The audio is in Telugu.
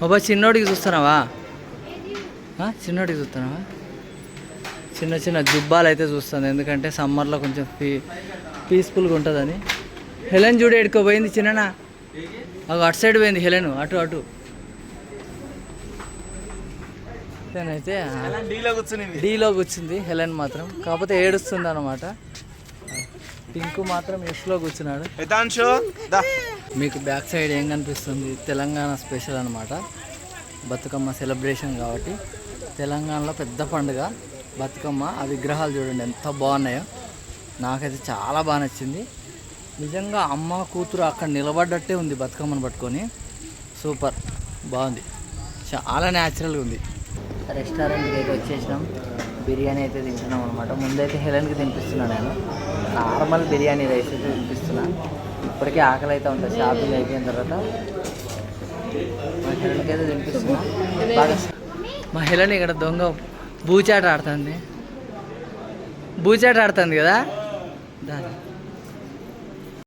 బాబా చిన్నోడికి చూస్తున్నావా? చిన్నోడికి చూస్తున్నావా? చిన్న చిన్న జుబ్బాలు అయితే చూస్తాను, ఎందుకంటే సమ్మర్లో కొంచెం పీస్ఫుల్గా ఉంటుందని. హెలెన్ చూడు ఎడుకోపోయింది చిన్న, అటు సైడ్ పోయింది హెలెన్, అటు అయితే డీలో కూర్చుంది హెలెన్ మాత్రం, కాకపోతే ఏడుస్తుంది అనమాట. పింకు మాత్రం ఎస్లో కూర్చున్నాడు. మీకు బ్యాక్ సైడ్ ఏం కనిపిస్తుంది? తెలంగాణ స్పెషల్ అనమాట, బతుకమ్మ సెలబ్రేషన్ కాబట్టి. తెలంగాణలో పెద్ద పండుగ బతుకమ్మ. ఆ విగ్రహాలు చూడండి ఎంత బాగున్నాయో, నాకైతే చాలా బాగా నచ్చింది. నిజంగా అమ్మ కూతురు అక్కడ నిలబడ్డట్టే ఉంది బతుకమ్మను పట్టుకొని. సూపర్ బాగుంది, చాలా న్యాచురల్గా ఉంది. రెస్టారెంట్కి అయితే వచ్చేసినాం, బిర్యానీ అయితే తింటున్నాం అనమాట. ముందైతే హెలెన్కి తినిపిస్తున్నాను నేను, నార్మల్ బిర్యానీ రైస్ అయితే తినిపిస్తున్నా. ఇప్పటికే ఆకలి అయితే ఉంటుంది, షాపింగ్ అయిపోయిన తర్వాత మా హెలెన్కి అయితే తినిపిస్తున్నా. బాగా మా హెలెన్ ఇక్కడ దొంగ బూచాట ఆడుతుంది కదా దాని